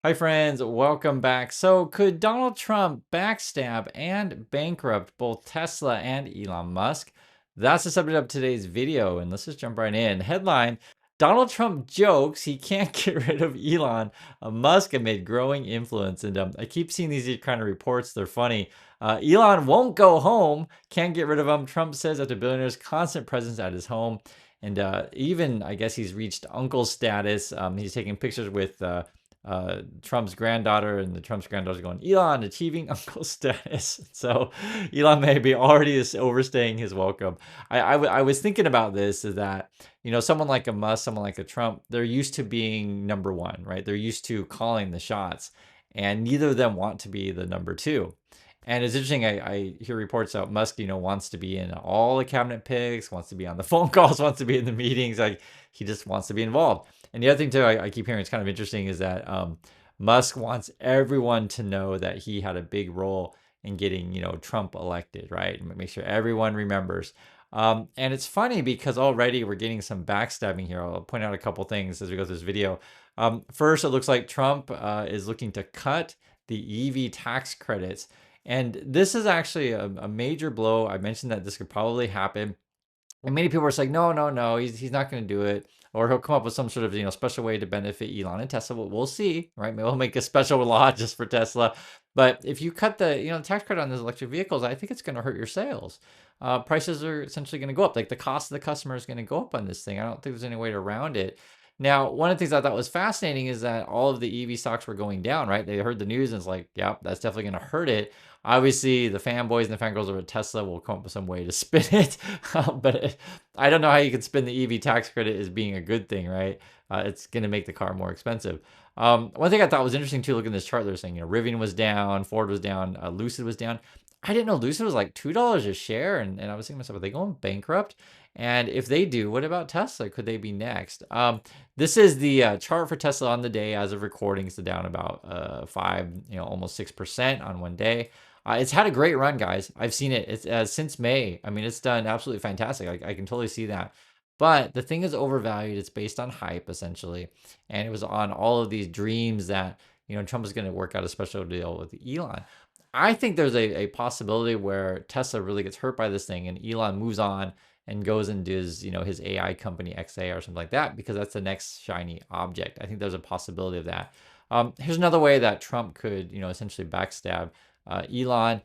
Hi, friends. Welcome back. So, could Donald Trump backstab and bankrupt both Tesla and Elon Musk? That's the subject of today's video, and let's just jump right in. Headline: Donald Trump jokes he can't get rid of Elon Musk amid growing influence. And I keep seeing these kind of reports, they're funny. Elon won't go home, can't get rid of him, Trump says after billionaire's constant presence at his home. And even, I guess, he's reached uncle status. He's taking pictures with Trump's granddaughter, and the Trump's granddaughter's going, Elon achieving uncle status. So Elon may be already overstaying his welcome. I was thinking about this is that, someone like a Musk, someone like a Trump, they're used to being number one, right? They're used to calling the shots, and neither of them want to be the number two. And it's interesting. I hear reports out Musk, wants to be in all the cabinet picks, wants to be on the phone calls, wants to be in the meetings. Like he just wants to be involved. And the other thing too, I keep hearing it's kind of interesting is that Musk wants everyone to know that he had a big role in getting Trump elected, right? Make sure everyone remembers. And it's funny because already we're getting some backstabbing here. I'll point out a couple things as we go through this video. First, it looks like Trump is looking to cut the EV tax credits. And this is actually a major blow. I mentioned that this could probably happen. And many people are saying, no, no, no, he's not going to do it. Or he'll come up with some sort of special way to benefit Elon and Tesla. We'll see, right? Maybe we'll make a special law just for Tesla. But if you cut the tax credit on those electric vehicles, I think it's going to hurt your sales. Prices are essentially going to go up. Like the cost of the customer is going to go up on this thing. I don't think there's any way around it. Now, one of the things I thought was fascinating is that all of the EV stocks were going down, right? They heard the news and it's like, yeah, that's definitely going to hurt it. Obviously, the fanboys and the fangirls over at Tesla will come up with some way to spin it. But I don't know how you can spin the EV tax credit as being a good thing, right? It's going to make the car more expensive. One thing I thought was interesting too, looking at this chart, they're saying, Rivian was down, Ford was down, Lucid was down. I didn't know Lucid was like $2 a share. And I was thinking to myself, are they going bankrupt? And if they do, what about Tesla? Could they be next? This is the chart for Tesla on the day as of recording. It's down about 5, almost 6% on one day. It's had a great run, guys. I've seen it. It's since May. I mean, it's done absolutely fantastic. I can totally see that. But the thing is overvalued. It's based on hype, essentially. And it was on all of these dreams that, Trump is going to work out a special deal with Elon. I think there's a possibility where Tesla really gets hurt by this thing and Elon moves on and goes and does, his AI company XA or something like that, because that's the next shiny object. I think there's a possibility of that. Here's another way that Trump could, essentially backstab Elon.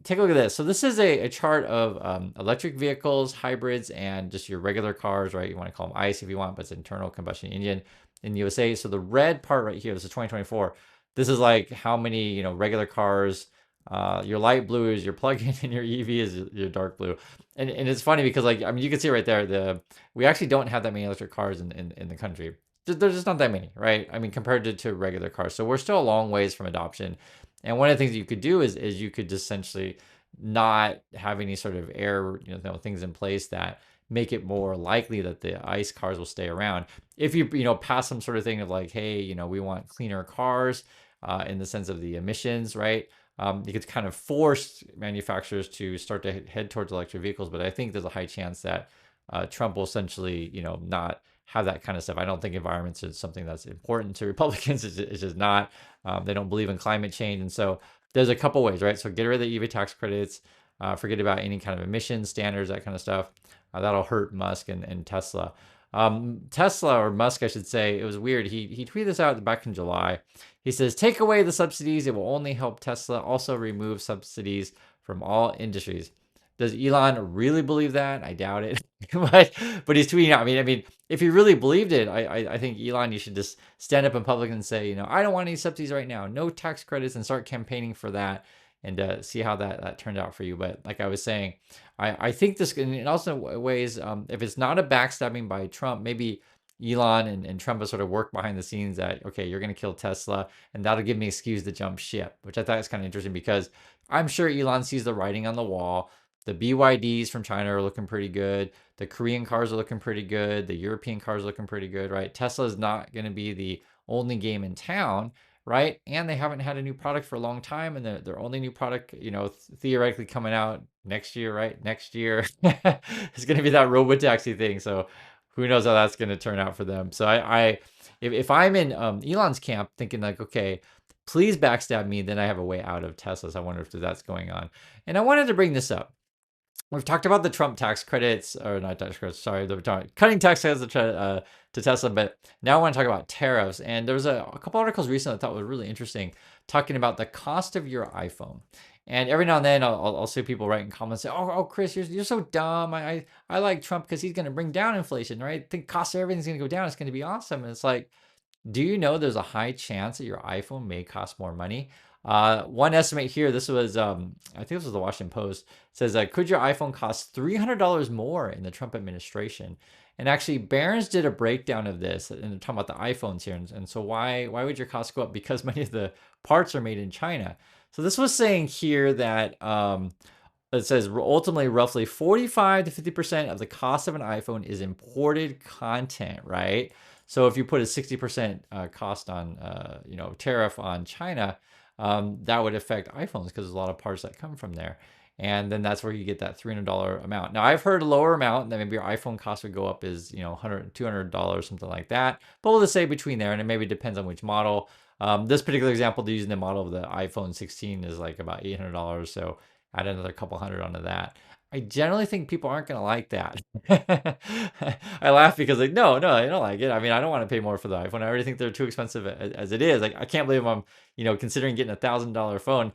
Take a look at this. So this is a chart of electric vehicles, hybrids, and just your regular cars, right? You want to call them ICE if you want, but it's internal combustion engine in the USA. So the red part right here, this is 2024. This is like how many, regular cars. Your light blue is your plug-in, and your EV is your dark blue. And it's funny because, like, I mean, you can see right there, we actually don't have that many electric cars in the country. There's just not that many, right? I mean, compared to regular cars. So we're still a long ways from adoption. And one of the things you could do is you could just essentially not have any sort of air, things in place that make it more likely that the ICE cars will stay around. If you, pass some sort of thing of like, hey, we want cleaner cars in the sense of the emissions, right? You could kind of force manufacturers to start to head towards electric vehicles, but I think there's a high chance that Trump will essentially, not have that kind of stuff. I don't think environments is something that's important to Republicans. It's just not. They don't believe in climate change, and so there's a couple ways, right? So get rid of the EV tax credits. Forget about any kind of emission standards, that kind of stuff. That'll hurt Musk and Tesla. Tesla, or Musk, I should say, it was weird. He tweeted this out back in July. He says, take away the subsidies. It will only help Tesla. Also remove subsidies from all industries. Does Elon really believe that? I doubt it. but he's tweeting out. I mean, if he really believed it, I think Elon, you should just stand up in public and say, I don't want any subsidies right now. No tax credits, and start campaigning for that, and see how that turned out for you. But like I was saying, I think this, in also ways, if it's not a backstabbing by Trump, maybe Elon and Trump have sort of worked behind the scenes that, okay, you're going to kill Tesla, and that'll give me an excuse to jump ship, which I thought was kind of interesting because I'm sure Elon sees the writing on the wall. The BYDs from China are looking pretty good. The Korean cars are looking pretty good. The European cars are looking pretty good, right? Tesla is not going to be the only game in town, right? And they haven't had a new product for a long time, and their only new product, theoretically coming out next year, right? Next year is going to be that robotaxi thing. So who knows how that's going to turn out for them. So if I'm in Elon's camp thinking like, okay, please backstab me, then I have a way out of Tesla. So I wonder if that's going on. And I wanted to bring this up. We've talked about the Trump tax credits, or not tax credits, sorry, cutting tax credits to Tesla, but now I want to talk about tariffs. And there was a couple articles recently I thought was really interesting, talking about the cost of your iPhone. And every now and then I'll see people write in comments, say, oh Chris, you're so dumb. I like Trump because he's going to bring down inflation, right? I think cost of everything's going to go down. It's going to be awesome. And it's like, do you know there's a high chance that your iPhone may cost more money? One estimate here, this was, I think this was the Washington Post, says, could your iPhone cost $300 more in the Trump administration? And actually, Barron's did a breakdown of this, and they're talking about the iPhones here. And so why would your cost go up? Because many of the parts are made in China. So this was saying here that it says ultimately roughly 45 to 50% of the cost of an iPhone is imported content, right? So if you put a 60% cost on, tariff on China, that would affect iPhones because there's a lot of parts that come from there. And then that's where you get that $300 amount. Now, I've heard a lower amount that maybe your iPhone cost would go up is, $100, $200, something like that. But we'll just say between there, and it maybe depends on which model. This particular example, using the model of the iPhone 16 is like about $800. So add another couple hundred onto that. I generally think people aren't going to like that. I laugh because like, no, I don't like it. I mean, I don't want to pay more for the iPhone. I already think they're too expensive as it is. Like, I can't believe I'm, considering getting $1,000 phone.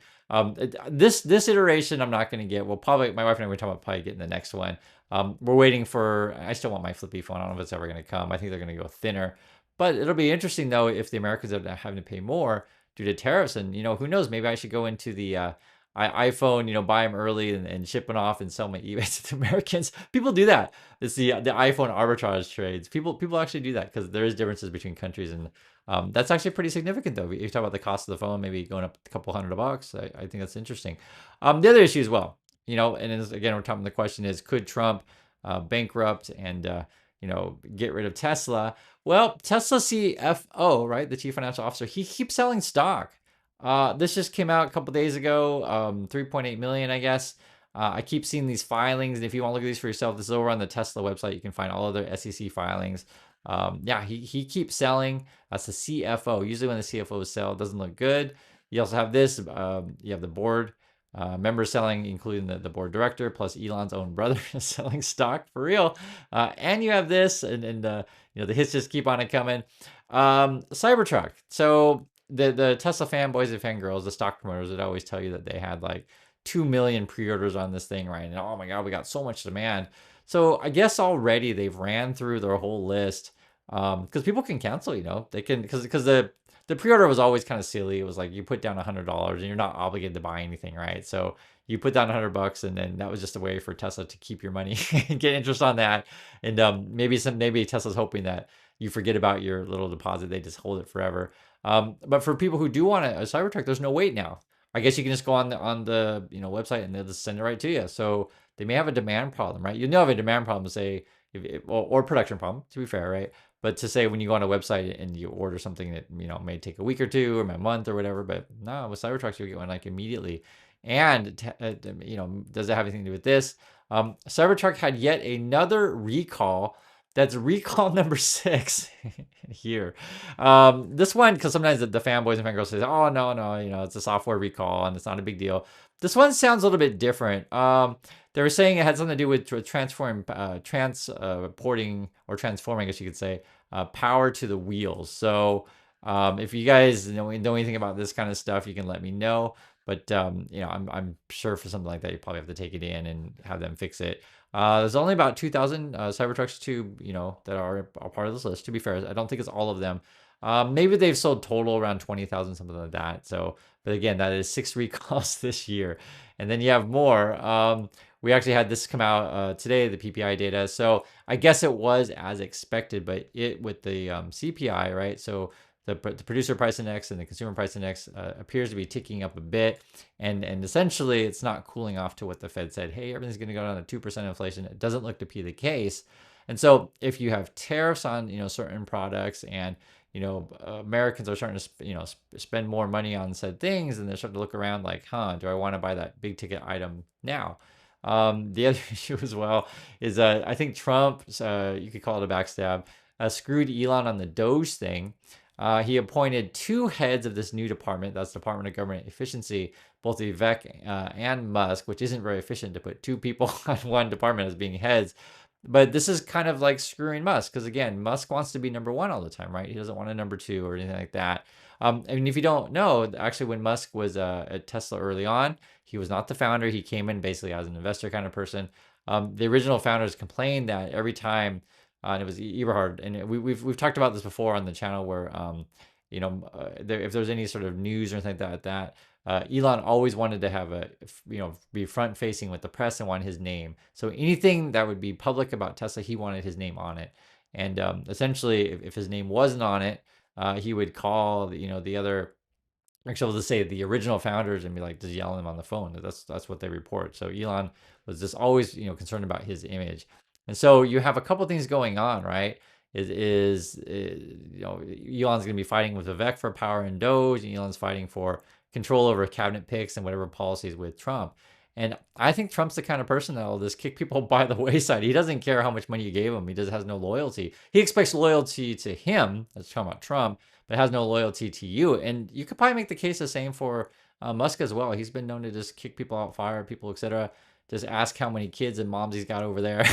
This iteration I'm not going to get. Well, probably my wife and I were talking about probably getting the next one. We're waiting for. I still want my flippy phone. I don't know if it's ever going to come. I think they're going to go thinner, but it'll be interesting though if the Americans are having to pay more due to tariffs. And who knows? Maybe I should go into the iPhone, buy them early and ship them off and sell my eBay to the Americans. People do that. It's the iPhone arbitrage trades. People actually do that because there is differences between countries, and that's actually pretty significant though. If you talk about the cost of the phone, maybe going up a couple $100. I think that's interesting. The other issue as well, and again, we're talking. The question is, could Trump bankrupt and get rid of Tesla? Well, Tesla CFO, right, the chief financial officer, he keeps selling stock. This just came out a couple days ago, 3.8 million, I guess. I keep seeing these filings, and if you want to look at these for yourself, this is over on the Tesla website. You can find all other SEC filings. Yeah, he keeps selling. That's the CFO. Usually when the CFO sell, it doesn't look good. You also have this. You have the board members selling, including the board director, plus Elon's own brother is selling stock for real. And you have this, and the hits just keep on it coming. Cybertruck. So the Tesla fanboys and fangirls, the stock promoters, would always tell you that they had like 2 million pre-orders on this thing, right? And oh my God, we got so much demand. So I guess already they've ran through their whole list, because people can cancel, they can, because the pre-order was always kind of silly. It was like you put down $100 and you're not obligated to buy anything, right? So you put down $100 and then that was just a way for Tesla to keep your money and get interest on that. And maybe Tesla's hoping that you forget about your little deposit. They just hold it forever. But for people who do want a Cybertruck, there's no wait now. I guess you can just go on the website and they'll just send it right to you. So they may have a demand problem, right? You have a demand problem, say, or production problem, to be fair, right? But to say when you go on a website and you order something that may take a week or two or a month or whatever, but no, with Cybertrucks you get one like immediately. And does it have anything to do with this? Cybertruck had yet another recall. That's recall number 6 here. This one, because sometimes the fanboys and fangirls say, oh, no, it's a software recall and it's not a big deal. This one sounds a little bit different. They were saying it had something to do with transporting or transforming, I guess you could say, power to the wheels. So if you guys know anything about this kind of stuff, you can let me know. But I'm sure for something like that, you probably have to take it in and have them fix it. There's only about 2,000 Cybertrucks that are a part of this list. To be fair, I don't think it's all of them. Maybe they've sold total around 20,000, something like that. So, but again, that is 6 recalls this year, and then you have more. We actually had this come out today, the PPI data. So I guess it was as expected, but it with the CPI, right? So the producer price index and the consumer price index appears to be ticking up a bit, and essentially it's not cooling off to what the Fed said. Hey, everything's going to go down to 2% inflation. It doesn't look to be the case, and so if you have tariffs on certain products, and Americans are starting to spend more money on said things, and they're starting to look around like, do I want to buy that big ticket item now? The other issue as well is I think Trump, you could call it a backstab, screwed Elon on the Doge thing. He appointed two heads of this new department. That's Department of Government Efficiency, both Vivek and Musk, which isn't very efficient to put two people on one department as being heads. But this is kind of like screwing Musk because, again, Musk wants to be number one all the time, right? He doesn't want a number two or anything like that. And if you don't know, actually, when Musk was at Tesla early on, he was not the founder. He came in basically as an investor kind of person. The original founders complained that every time, and it was Eberhard, and we've talked about this before on the channel where, if there's any sort of news or anything like that, Elon always wanted to have be front facing with the press and want his name. So anything that would be public about Tesla, he wanted his name on it. And essentially, if his name wasn't on it, he would call the other, actually, let's say the original founders and be like just yelling them on the phone. That's what they report. So Elon was just always concerned about his image, and so you have a couple things going on, right? Elon's going to be fighting with Vivek for power and Doge, and Elon's fighting for control over cabinet picks and whatever policies with Trump. And I think Trump's the kind of person that will just kick people by the wayside. He doesn't care how much money you gave him. He just has no loyalty. He expects loyalty to him. Let's talk about Trump, but has no loyalty to you. And you could probably make the case the same for Musk as well. He's been known to just kick people out, fire people, etc. Just ask how many kids and moms he's got over there.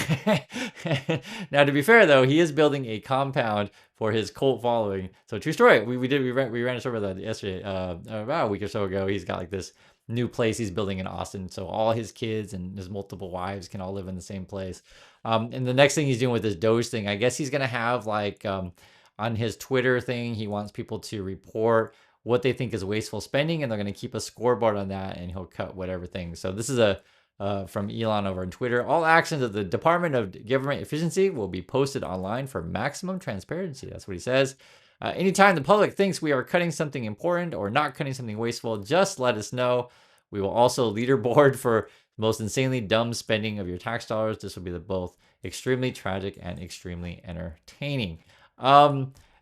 Now, to be fair though, he is building a compound for his cult following. So true story. We ran a story about that yesterday, about a week or so ago. He's got like this new place he's building in Austin, so all his kids and his multiple wives can all live in the same place. And the next thing he's doing with this Doge thing, I guess he's gonna have like on his Twitter thing, he wants people to report what they think is wasteful spending, and they're gonna keep a scoreboard on that, and he'll cut whatever thing. So this is from Elon over on Twitter. All actions of the Department of Government Efficiency will be posted online for maximum transparency. That's what he says. Anytime the public thinks we are cutting something important or not cutting something wasteful, just let us know. We will also leaderboard for the most insanely dumb spending of your tax dollars. This will be both extremely tragic and extremely entertaining.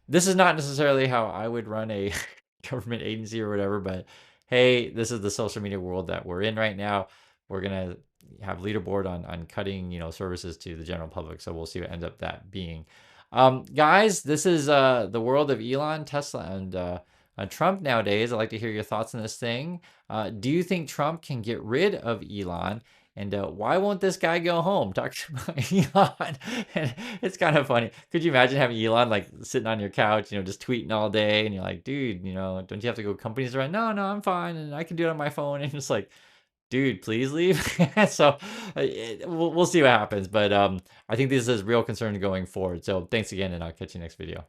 This is not necessarily how I would run a government agency or whatever, but hey, this is the social media world that we're in right now. We're gonna have leaderboard on cutting services to the general public, so we'll see what ends up that being. Guys, this is the world of Elon, Tesla, and Trump nowadays. I'd like to hear your thoughts on this thing. Do you think Trump can get rid of Elon? And why won't this guy go home? Talk about Elon. And it's kind of funny. Could you imagine having Elon like sitting on your couch, just tweeting all day, and you're like, dude, don't you have to go companies around? No, I'm fine, and I can do it on my phone. And it's like, dude, please leave. So we'll see what happens. But I think this is real concern going forward. So thanks again, and I'll catch you next video.